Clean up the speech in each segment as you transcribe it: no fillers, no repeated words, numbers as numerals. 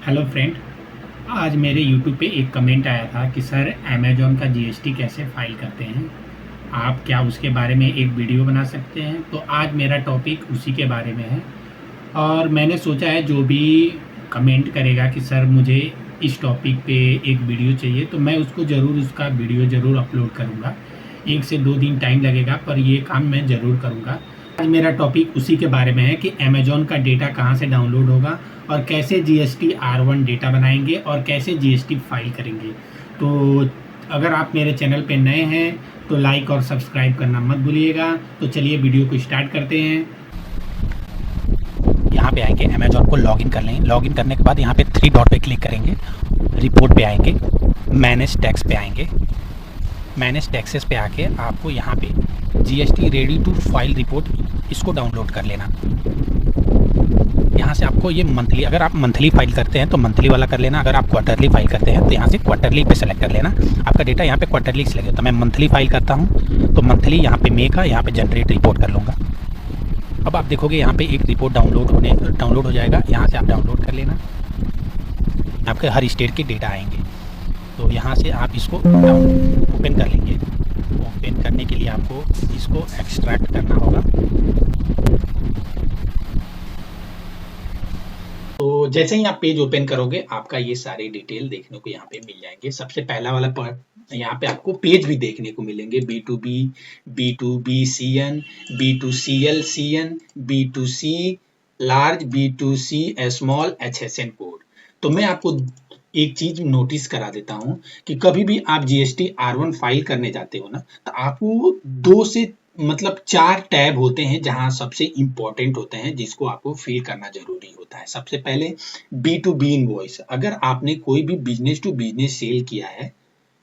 Hello friend. आज मेरे YouTube पे एक कमेंट आया था कि सर अमेज़न का जीएसटी कैसे फ़ाइल करते हैं। आप क्या उसके बारे में एक वीडियो बना सकते हैं? तो आज मेरा टॉपिक उसी के बारे में है और मैंने सोचा है जो भी कमेंट करेगा कि सर मुझे इस टॉपिक पे एक वीडियो चाहिए, तो मैं उसको ज़रूर उसका वीडियो ज़रूर अपलोड करूँगा। 1 से 2 दिन टाइम लगेगा, पर ये काम मैं ज़रूर करूँगा। आज मेरा टॉपिक उसी के बारे में है कि अमेज़न का डेटा कहाँ से डाउनलोड होगा और कैसे जीएसटी R1 डेटा बनाएंगे और कैसे जीएसटी फाइल करेंगे। तो अगर आप मेरे चैनल पे नए हैं तो लाइक और सब्सक्राइब करना मत भूलिएगा। तो चलिए वीडियो को स्टार्ट करते हैं। यहाँ पे आएंगे, अमेजोन को लॉगिन कर लेंगे। लॉगिन करने के बाद यहाँ पे 3 डॉट पे क्लिक करेंगे, रिपोर्ट पे आएंगे, मैनेज टैक्स पे आएंगे। मैनेज टैक्सेस पे आके आपको यहाँ पे GST ready to file report इसको डाउनलोड कर लेना। यहाँ से आपको ये मंथली, अगर आप मंथली फाइल करते हैं तो मंथली वाला कर लेना, अगर आप क्वार्टरली फाइल करते हैं तो यहाँ से क्वार्टरली पे सेलेक्ट कर लेना। आपका डेटा यहाँ पे क्वार्टरली सेलेक्ट है, तो मैं मंथली फाइल करता हूँ तो मंथली यहाँ पे मे का यहाँ पे जनरेट रिपोर्ट कर लूँगा। अब आप देखोगे यहाँ पे एक रिपोर्ट डाउनलोड हो जाएगा। यहाँ से आप डाउनलोड कर लेना, आपके हर स्टेट के डेटा आएंगे। तो यहाँ से आप इसको ओपन कर लेंगे। ओपन करने के लिए आपको इसको एक्सट्रैक्ट करना होगा। तो जैसे ही आप पेज ओपन करोगे आपका ये सारे डिटेल देखने को यहाँ पे मिल जाएंगे। सबसे पहला वाला पार्ट, यहाँ पे आपको पेज भी देखने को मिलेंगे। B2B, B2B CN, B2CL CN, B2C large, B2C small, HSN code. तो मैं आपको एक चीज नोटिस करा देता हूँ कि कभी भी आप जीएसटी R1 फाइल करने जाते हो ना, तो आपको 2 से मतलब 4 टैब होते हैं जहां सबसे इंपॉर्टेंट होते हैं, जिसको आपको फिल करना जरूरी होता है। सबसे पहले B2B इनवॉइस। अगर आपने कोई भी बिजनेस टू बिजनेस सेल किया है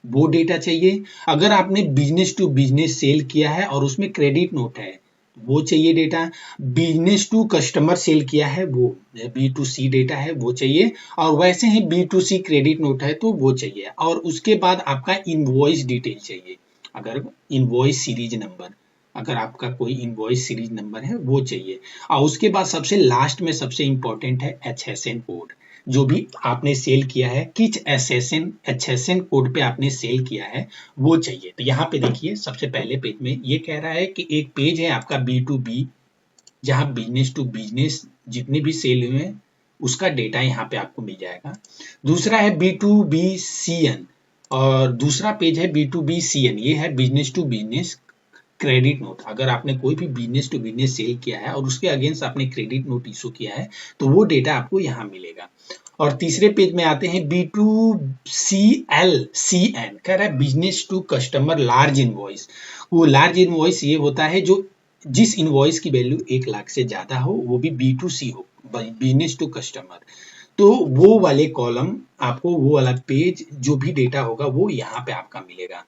वो डेटा चाहिए। अगर आपने बिजनेस टू बिजनेस सेल किया है और उसमें क्रेडिट नोट है वो चाहिए data. Business to customer sale किया है वो B2C डेटा है वो चाहिए। और वैसे ही B2C क्रेडिट नोट है तो वो चाहिए। और उसके बाद आपका इनवॉइस डिटेल चाहिए। अगर इनवॉइस सीरीज नंबर, अगर आपका कोई इनवॉइस सीरीज नंबर है वो चाहिए। और उसके बाद सबसे लास्ट में सबसे इंपॉर्टेंट है HSN कोड। जो भी आपने सेल किया है, किस HSN कोड पे आपने सेल किया है वो चाहिए। तो यहाँ पे देखिए सबसे पहले पेज में ये कह रहा है कि एक पेज है आपका B2B, जहाँ बिजनेस टू बिजनेस जितने भी सेल हुए हैं उसका डेटा यहाँ पे आपको मिल जाएगा। दूसरा है B2B CN और दूसरा पेज है B2B CN, ये है business to business credit note. अगर आपने कोई भी बिजनेस टू बिजनेस सेल किया है और उसके अगेंस्ट आपने क्रेडिट नोट इशू किया है तो वो डेटा आपको यहाँ मिलेगा। और तीसरे पेज में आते हैं B2CL CN, कह रहा है business to customer large invoice. वो लार्ज इनवॉइस ये होता है जो जिस इनवॉइस की वैल्यू 1 लाख से ज्यादा हो, वो भी B2C हो, बिजनेस टू कस्टमर। तो वो वाले कॉलम आपको, वो वाला पेज जो भी डेटा होगा वो यहाँ पे आपका मिलेगा,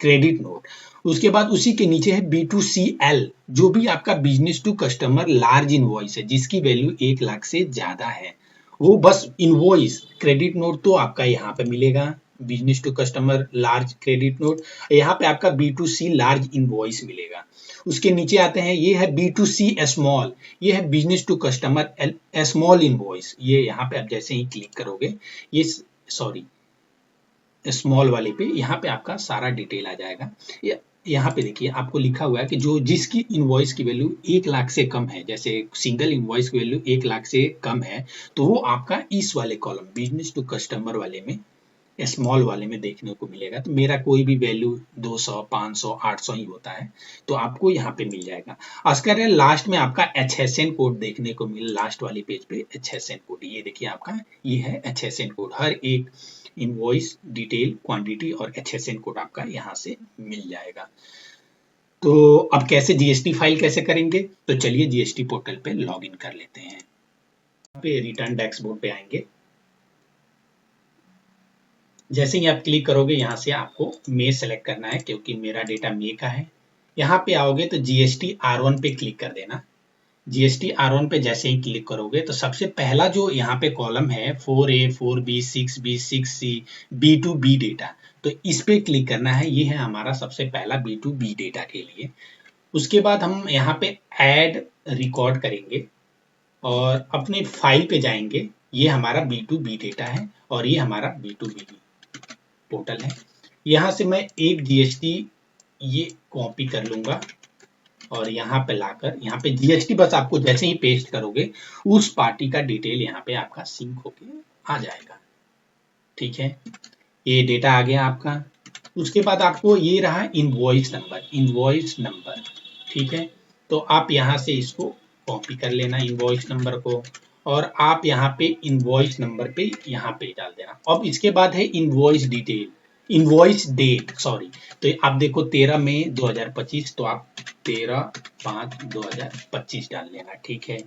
क्रेडिट नोट। उसके बाद उसी के नीचे है B2CL, जो भी आपका business to customer large invoice है जिसकी वैल्यू 1 लाख से ज्यादा है, वो बस इनवॉइस। क्रेडिट नोट तो आपका यहाँ पे मिलेगा, business to customer large credit note. यहाँ पे आपका B2C लार्ज इनवॉइस मिलेगा। उसके नीचे आते हैं, ये है B2C स्मॉल, ये है business to customer small invoice. ये यहाँ पे आप जैसे ही क्लिक करोगे, ये सॉरी स्मॉल वाले पे, यहाँ पे आपका सारा डिटेल आ जाएगा। यहाँ पे देखिए आपको लिखा हुआ है कि जो जिसकी इनवॉइस की वैल्यू 1 लाख से कम है, जैसे सिंगल इनवॉइस की वैल्यू 1 लाख से कम है, तो वो आपका इस वाले कॉलम बिजनेस टू कस्टमर वाले में, स्मॉल वाले में देखने को मिलेगा। तो मेरा कोई भी वैल्यू 200, 500, 800 ही होता है, तो आपको यहाँ पे मिल जाएगा। अस्कर है लास्ट में आपका HSN कोड देखने को मिल, लास्ट वाली पेज पे HSN कोड, ये देखिए आपका ये है HSN कोड। हर एक इनवॉइस डिटेल, क्वांटिटी और HSN कोड आपका यहाँ से मिल जाएगा। तो अब कैसे जीएसटी फाइल कैसे करेंगे, तो चलिए जीएसटी पोर्टल पे लॉग इन कर लेते हैं। यहाँ पे रिटर्न डैशबोर्ड पे आएंगे। जैसे ही आप क्लिक करोगे यहाँ से आपको मे सेलेक्ट करना है, क्योंकि मेरा डेटा मे का है। यहाँ पे आओगे तो जीएसटी R1 पे क्लिक कर देना। जीएसटी R1 पे जैसे ही क्लिक करोगे तो सबसे पहला जो यहाँ पे कॉलम है 4A, 4B, 6B, 6C, B2B data, तो इस पे क्लिक करना है। ये है हमारा सबसे पहला B2B डेटा के लिए। उसके बाद हम यहाँ पे ऐड रिकॉर्ड करेंगे और अपने फाइल पे जाएंगे। ये हमारा B2B डेटा है और ये हमारा B2B पोर्टल है। यहाँ से मैं एक GST ये कॉपी कर लूंगा और यहाँ पे लाकर यहाँ पे GST बस आपको जैसे ही पेस्ट करोगे उस पार्टी का डिटेल यहाँ पे आपका सिंक होके आ जाएगा। ठीक है, ये डेटा आ गया आपका। उसके बाद आपको ये रहा इनवॉइस नंबर। ठीक है, तो आप यहाँ से इसको कॉपी कर लेना इनवॉइस नंबर को और आप यहाँ पे इनवॉइस नंबर पे यहाँ पे डाल देना। अब इसके बाद है इनवॉइस डेट सॉरी, तो आप देखो 13 मई 2025, तो आप 13/5/2025 डाल लेना। ठीक है,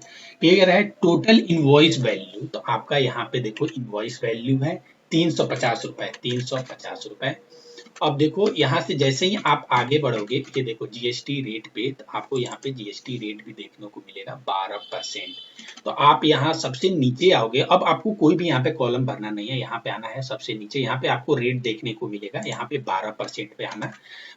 ये रहा टोटल इनवॉइस वैल्यू, तो आपका यहाँ पे देखो इनवॉइस वैल्यू है 350 रुपए। अब देखो यहाँ से जैसे ही आप आगे बढ़ोगे, ये देखो GST रेट पे, तो आपको यहाँ पे GST रेट भी देखने को मिलेगा 12%। तो आप यहाँ सबसे नीचे आओगे, अब आपको कोई भी यहाँ पे कॉलम भरना नहीं है, यहाँ पे आना है सबसे नीचे, यहाँ पे आपको रेट देखने को मिलेगा, यहाँ पे 12% पे आना।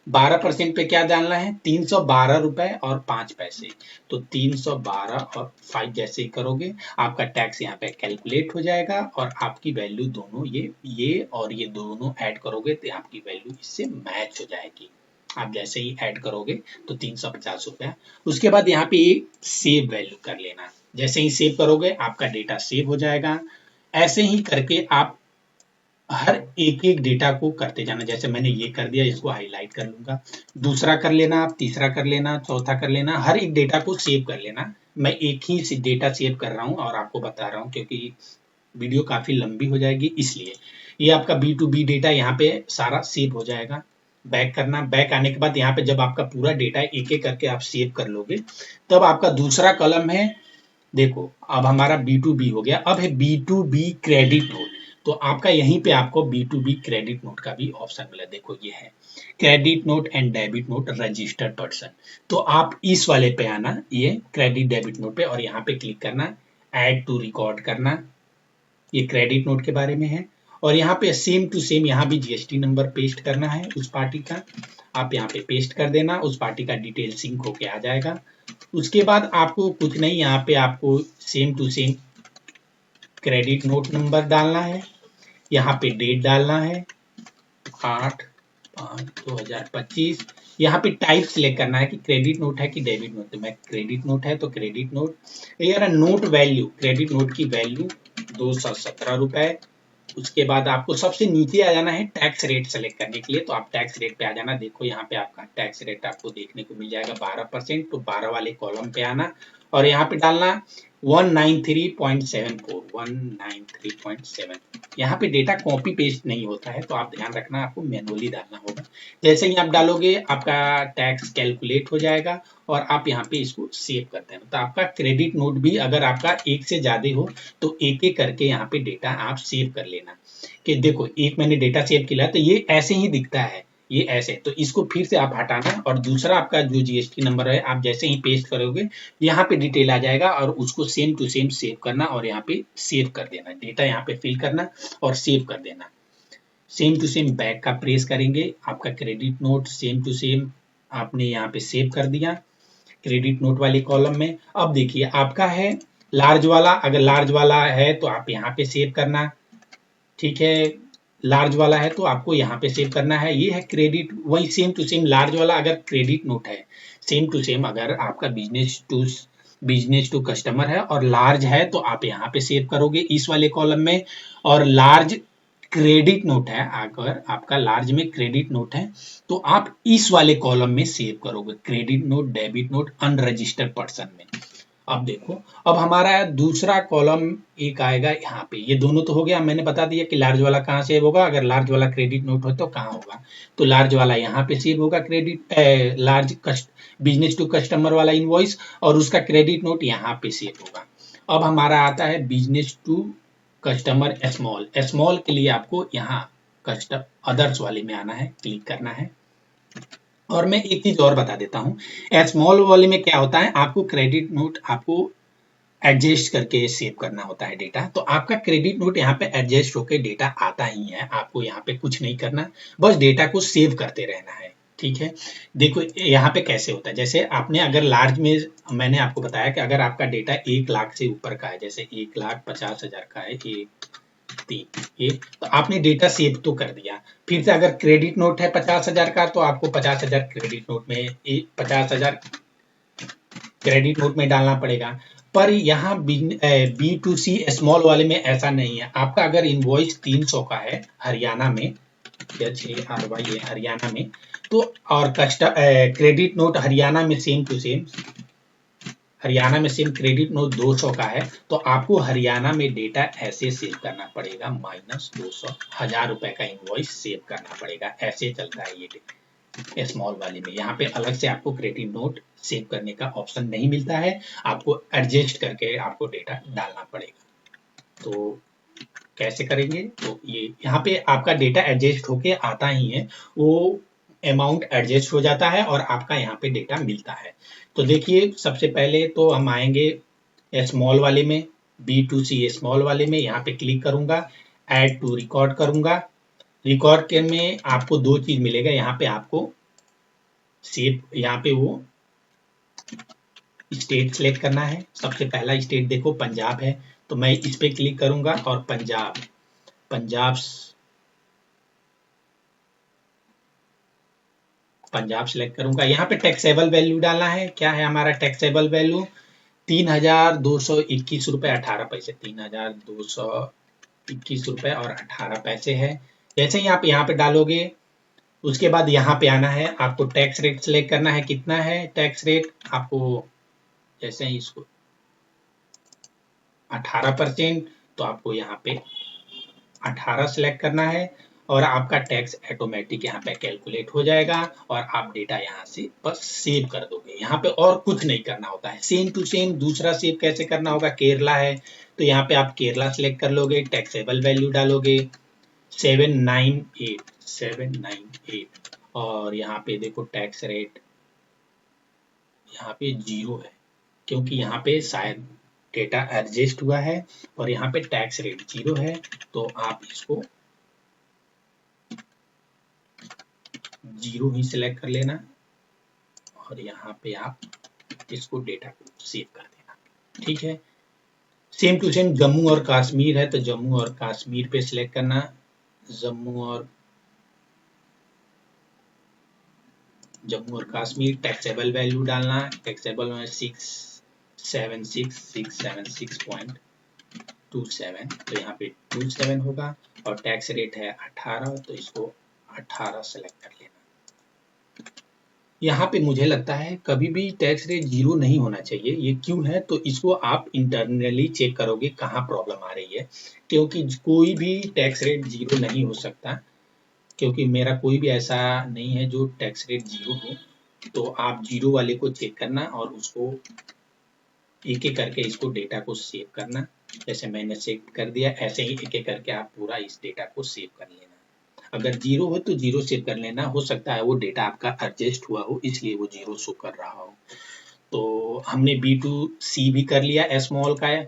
12% पे क्या डालना है, 312 रुपए और 5 पैसे। तो 312 और 5 जैसे ही करोगे आपका टैक्स यहाँ पे कैलकुलेट हो जाएगा और आपकी वैल्यू दोनों ये और ये दोनों ऐड करोगे तो आपकी वैल्यू इससे मैच हो जाएगी। आप जैसे ही ऐड करोगे तो 350 रुपया। उसके बाद यहाँ पे सेव वैल्यू कर लेना, जैसे ही सेव करोगे आपका डेटा सेव हो जाएगा। ऐसे ही करके आप हर एक डेटा को करते जाना, जैसे मैंने ये कर दिया, इसको हाईलाइट कर लूंगा, दूसरा कर लेना, आप तीसरा कर लेना, चौथा कर लेना, हर एक डेटा को सेव कर लेना। मैं एक ही डेटा सेव कर रहा हूँ और आपको बता रहा हूँ क्योंकि वीडियो काफी लंबी हो जाएगी, इसलिए ये आपका B2B डेटा यहाँ पे सारा सेव हो जाएगा। बैक करना, बैक आने के बाद यहाँ पे जब आपका पूरा डेटा एक एक करके आप सेव कर लोगे तब आपका दूसरा कॉलम है, देखो अब हमारा B2B हो गया, अब है B2B क्रेडिट नोट। तो आपका यहीं पे आपको B2B क्रेडिट नोट का भी ऑप्शन मिला, देखो ये है credit note and debit note registered person. तो आप इस वाले पे आना, ये क्रेडिट डेबिट नोट पे, और यहाँ पे क्लिक करना, ऐड टू रिकॉर्ड करना, ये क्रेडिट नोट के बारे में है। और यहाँ पे सेम टू सेम यहाँ भी GST नंबर पेस्ट करना है उस पार्टी का, आप यहाँ पे पेस्ट कर देना, उस पार्टी का डिटेल सिंक होके आ जाएगा। उसके बाद आपको कुछ नहीं, यहाँ पे आपको same to same credit note number डालना है, यहाँ पे डेट डालना है 8/5/2025। यहाँ पे टाइप सिलेक्ट करना है कि क्रेडिट नोट है कि डेबिट नोट, तो मैं क्रेडिट नोट है तो क्रेडिट नोट। यार नोट वैल्यू, क्रेडिट नोट की वैल्यू 217 रुपए। उसके बाद आपको सबसे नीचे आ जाना है टैक्स रेट सेलेक्ट करने के लिए, तो आप टैक्स रेट पे आ जाना, देखो यहाँ पे आपका टैक्स रेट आपको देखने को मिल जाएगा 12%, तो 12 वाले कॉलम पे आना और यहाँ पे डालना 193.7। यहाँ पे डेटा कॉपी पेस्ट नहीं होता है, तो आप ध्यान रखना, आपको मैनुअली डालना होगा। जैसे ही आप डालोगे आपका टैक्स कैलकुलेट हो जाएगा और आप यहाँ पे इसको सेव कर देना। तो आपका क्रेडिट नोट भी अगर आपका एक से ज्यादा हो तो एक एक करके यहाँ पे डेटा आप सेव कर लेना। कि देखो एक मैंने डेटा सेव किया तो ये ऐसे ही दिखता है, ये ऐसे, तो इसको फिर से आप हटाना और दूसरा आपका जो GST नंबर है आप जैसे ही पेस्ट करोगे यहाँ पे डिटेल आ जाएगा और उसको सेम टू सेम सेव करना और यहाँ पे सेव कर देना, डेटा यहाँ पे फिल करना और सेव कर देना। सेम टू सेम बैक का प्रेस करेंगे, आपका credit note same to same आपने यहाँ पे सेव कर दिया क्रेडिट नोट वाले कॉलम में। अब देखिए आपका है लार्ज वाला, अगर लार्ज वाला है तो आप यहाँ पे सेव करना, ठीक है, लार्ज वाला है तो आपको यहाँ पे सेव करना है। ये है क्रेडिट, वही सेम टू सेम लार्ज वाला अगर क्रेडिट नोट है, सेम टू सेम अगर आपका बिजनेस टू कस्टमर है और लार्ज है तो आप यहाँ पे सेव करोगे इस वाले कॉलम में। और लार्ज क्रेडिट नोट है, अगर आपका लार्ज में क्रेडिट नोट है तो आप इस वाले कॉलम में सेव करोगे credit note debit note unregistered person में। अब देखो अब हमारा दूसरा कॉलम एक आएगा यहाँ पे, ये दोनों तो हो गया, मैंने बता दिया कि लार्ज वाला कहाँ सेव होगा, अगर लार्ज वाला क्रेडिट नोट हो तो कहाँ होगा, तो लार्ज वाला यहाँ पे सेव होगा credit large business to customer वाला इनवॉइस और उसका क्रेडिट नोट यहाँ पे सेव होगा। अब हमारा आता है business to customer small, small के लिए आपको यहाँ कस्टम अदर्स वाले में आना है, क्लिक करना है। और मैं एक चीज और बता देता हूँ, स्मॉल वाले में क्या होता है, आपको क्रेडिट नोट आपको एडजस्ट करके सेव करना होता है डेटा, तो आपका क्रेडिट नोट यहाँ पे एडजस्ट होकर डेटा आता ही है, आपको यहाँ पे कुछ नहीं करना, बस डेटा को सेव करते रहना है, ठीक है। देखो यहाँ पे कैसे होता है, जैसे आपने अगर लार्ज में, मैंने आपको बताया कि अगर आपका डेटा 1 लाख से ऊपर का है, जैसे 1,50,000 का है, 1,3 ये, तो आपने डेटा सेव तो कर दिया। फिर से अगर क्रेडिट नोट है 50,000 का, तो आपको 50,000 क्रेडिट नोट में, 50,000 क्रेडिट नोट में डालना पड़ेगा। पर यहाँ B2C स्मॉल वाले में ऐसा नहीं है। आपका अगर इनवॉइस 300 का है हरियाणा में, HARY है हरियाणा में, तो और क्रेडिट नोट हरियाणा में सेम टू सेम, हरियाणा में सेम क्रेडिट नोट 200 का है, तो आपको हरियाणा में डेटा ऐसे सेव करना पड़ेगा, -200, 1,000 रुपए का इनवॉइस सेव करना पड़ेगा। ऐसे चलता है ये स्मॉल वाले में। यहाँ पे अलग से आपको क्रेडिट नोट सेव करने का ऑप्शन नहीं मिलता है, आपको एडजस्ट करके आपको डेटा डालना पड़ेगा। तो कैसे करेंगे, तो ये यहाँ पे आपका डेटा एडजस्ट होके आता ही है, वो अमाउंट एडजस्ट हो जाता है और आपका यहाँ पे डेटा मिलता है। तो देखिए सबसे पहले तो हम आएंगे स्मॉल वाले में, B2C स्मॉल वाले में, यहाँ पे क्लिक करूंगा, ऐड टू रिकॉर्ड करूंगा। रिकॉर्ड के में आपको 2 चीज मिलेगा, यहाँ पे आपको सेव, यहाँ पे वो स्टेट सेलेक्ट करना है। सबसे पहला स्टेट देखो पंजाब है, तो मैं इस पे क्लिक करूंगा और पंजाब सेलेक्ट करूंगा। यहाँ पे टैक्सेबल वैल्यू डालना है। क्या है हमारा टैक्सेबल वैल्यू, 3,221 रुपए 18 पैसे, 3,221 रुपए और 18 पैसे है। जैसे ही आप यहाँ पे डालोगे, उसके बाद यहाँ पे आना है, आपको टैक्स रेट सेलेक्ट करना है। कितना है टैक्स रेट आपको, जैसे ही इसको 18%, तो आपको यहाँ पे 18 सेलेक्ट करना है और आपका टैक्स ऑटोमेटिक यहाँ पे कैलकुलेट हो जाएगा और आप डेटा यहाँ से बस सेव कर दोगे। यहाँ पे और कुछ नहीं करना होता है। सेम टू सेम दूसरा सेव कैसे करना होगा, केरला है तो यहाँ पे आप केरला सेलेक्ट कर लोगे, टैक्सेबल वैल्यू डालोगे 798 और यहाँ पे देखो टैक्स रेट यहाँ पे 0 है, क्योंकि यहाँ पे शायद डेटा एडजस्ट हुआ है और यहाँ पे टैक्स रेट 0 है। तो आप इसको 0 ही सिलेक्ट कर लेना और यहाँ पे आप इसको डेटा को सेव कर देना। ठीक है। सेम टू सेम जम्मू और कश्मीर है तो जम्मू और कश्मीर पे सिलेक्ट करना, जम्मू और कश्मीर, टैक्सेबल वैल्यू डालना, टैक्सेबल में 676.27, तो यहाँ पे 27 होगा और टैक्स रेट है 18, तो इसको 18 सेलेक्ट कर लेना। यहाँ पे मुझे लगता है कभी भी टैक्स रेट 0 नहीं होना चाहिए। ये क्यों है, तो इसको आप इंटरनली चेक करोगे कहाँ प्रॉब्लम आ रही है, क्योंकि कोई भी टैक्स रेट 0 नहीं हो सकता, क्योंकि मेरा कोई भी ऐसा नहीं है जो टैक्स रेट 0 हो। तो आप 0 वाले को चेक करना और उसको एक एक करके इसको डेटा को सेव करना। जैसे मैंने सेव कर दिया, ऐसे ही एक एक करके आप पूरा इस डेटा को सेव कर लेना। अगर 0 हो तो 0 सेव कर लेना, हो सकता है वो डेटा आपका एडजस्ट हुआ हो इसलिए वो 0 शो कर रहा हो। तो हमने B2C भी कर लिया स्मॉल का,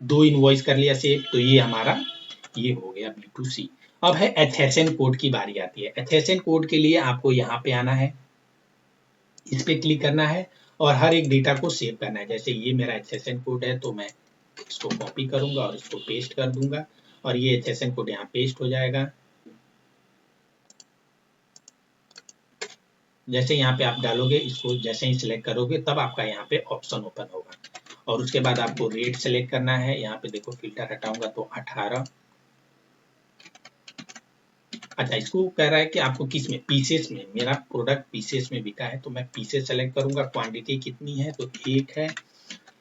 दो इनवॉइस कर लिया सेव, तो ये हमारा ये हो गया B2C। अब है एथेसन कोड की बारी आती है। एथेसन कोड के लिए आपको यहाँ पे आना है, इस पे क्लिक करना है और हर एक डेटा को सेव करना है। जैसे ये मेरा एथेसन कोड है तो मैं इसको कॉपी करूंगा और इसको पेस्ट कर दूंगा और ये एथेसन कोड यहाँ पेस्ट हो जाएगा। जैसे यहाँ पे आप डालोगे, इसको जैसे ही सिलेक्ट करोगे तब आपका यहाँ पे ऑप्शन ओपन होगा और उसके बाद आपको रेट सेलेक्ट करना है। यहाँ पे देखो फिल्टर हटाऊंगा तो 18। अच्छा, इसको कह रहा है कि आपको किस में, पीसेस में, मेरा प्रोडक्ट पीसेस में बिका है तो मैं पीसेस सेलेक्ट करूंगा। क्वांटिटी कितनी है तो 1 है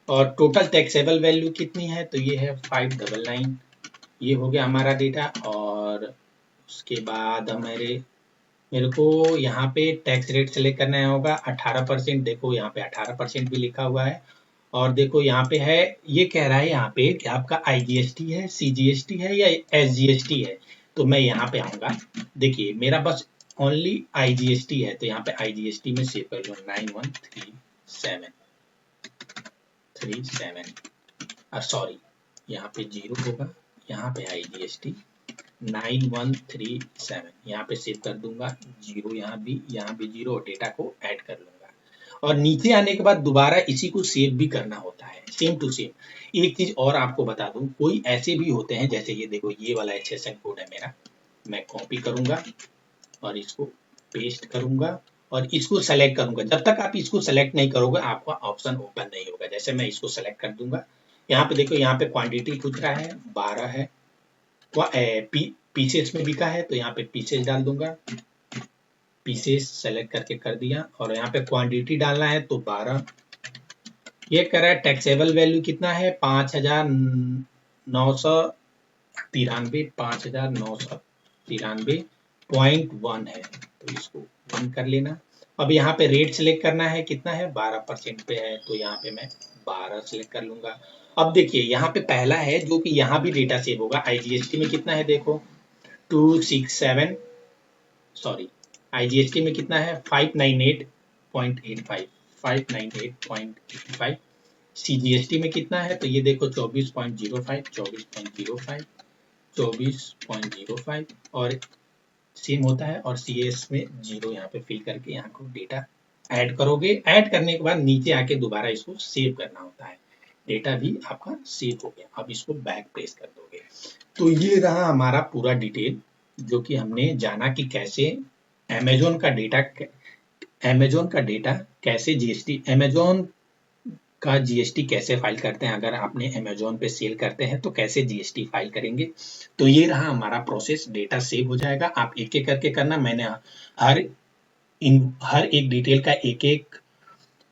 और टोटल टैक्सेबल वैल्यू कितनी है तो ये है 599। ये हो गया हमारा डेटा और उसके बाद मेरे को यहाँ पे टैक्स रेट सेलेक्ट करना होगा 18%। देखो यहाँ पे 18% भी लिखा हुआ है और देखो यहाँ पे है, ये कह रहा है यहाँ पे कि आपका IGST है, CGST है या SGST है। तो मैं यहाँ पे आऊंगा, देखिए मेरा बस ओनली IGST है तो यहाँ पे IGST में सेव कर लो 913737। सॉरी, यहाँ पे 0 होगा, यहाँ पे IGST 9137 यहाँ पे सेव कर दूंगा, 0 यहाँ भी 0 और डेटा को ऐड कर लूंगा। और नीचे आने के बाद दोबारा इसी को सेव भी करना होता है, सेम टू सेम। एक चीज और आपको बता दूं, कोई ऐसे भी होते हैं, जैसे ये देखो ये वाला HSN कोड है मेरा, मैं कॉपी करूंगा और इसको पेस्ट करूंगा और इसको सेलेक्ट करूंगा। जब तक आप इसको सेलेक्ट नहीं करोगे आपका ऑप्शन ओपन नहीं होगा। जैसे मैं इसको सेलेक्ट कर दूंगा, यहाँ पे देखो यहाँ पे क्वांटिटी पूछ रहा है 12 है, पीसेस में बिका है तो यहाँ पे पीसेस डाल दूंगा, पीसेस सेलेक्ट करके कर दिया। और यहाँ पे क्वांटिटी डालना है तो 12। ये कह रहा है टैक्सेबल वैल्यू कितना है 5993, 5993.1 है, तो इसको 1 कर लेना। अब यहाँ पे रेट सिलेक्ट करना है, कितना है 12% पे है, तो यहाँ पे मैं 12 सिलेक्ट कर लूंगा। अब देखिए यहाँ पे पहला है जो कि यहाँ भी डेटा सेव होगा। IGST में कितना है देखो 267, सॉरी IGST में कितना है 598.85, 598.85। CGST में कितना है तो ये देखो 24.05, 24.05, 24.05 और सेम होता है। और CS में 0 यहाँ पे फिल करके यहाँ को डेटा ऐड करोगे। ऐड करने के बाद नीचे आके दोबारा इसको सेव करना होता है। डेटा भी आपका सेव हो गया। अब इसको बैक प्रेस कर दोगे। तो ये रहा हमारा पूरा डिटेल, जो कि हमने जाना कि कैसे अमेजोन का डेटा कैसे अमेजोन का GST कैसे फाइल करते हैं। अगर आपने अमेजोन पे सेल करते हैं तो कैसे GST फाइल करेंगे। तो ये रहा हमारा प्रोसेस, डेटा सेव हो जाएगा। आप एक एक करके करना, मैंने हर एक डिटेल का एक एक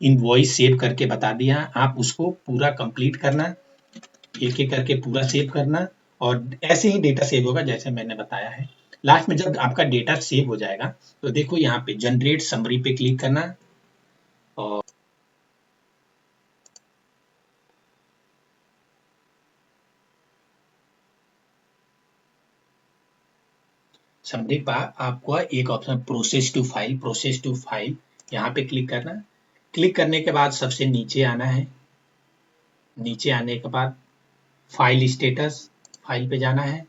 इनवॉइस सेव करके बता दिया। आप उसको पूरा कंप्लीट करना, एक एक करके पूरा सेव करना और ऐसे ही डेटा सेव होगा जैसे मैंने बताया है। लास्ट में जब आपका डेटा सेव हो जाएगा तो देखो यहाँ पे जनरेट समरी पे क्लिक करना और समरी पर आपको एक ऑप्शन प्रोसेस टू फाइल, यहाँ पे क्लिक करना। क्लिक करने के बाद सबसे नीचे आना है। नीचे आने के बाद फाइल स्टेटस, फाइल पे जाना है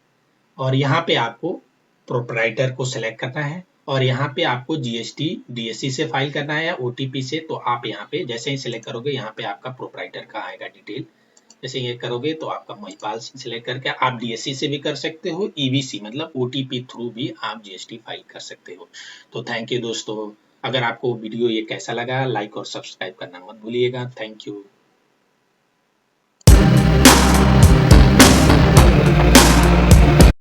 और यहाँ पे आपको प्रोप्राइटर को सेलेक्ट करना है और यहाँ पे आपको GST DSC से फाइल करना है या OTP से। तो आप यहाँ पे जैसे ही सिलेक्ट करोगे यहाँ पे आपका प्रोप्राइटर का आएगा डिटेल। जैसे ये करोगे तो आपका महिपाल सिलेक्ट करके आप DSC से भी कर सकते हो, EBC मतलब OTP थ्रू भी आप GST फाइल कर सकते हो। तो थैंक यू दोस्तों, अगर आपको वीडियो ये कैसा लगा लाइक और सब्सक्राइब करना मत भूलिएगा। Thank you.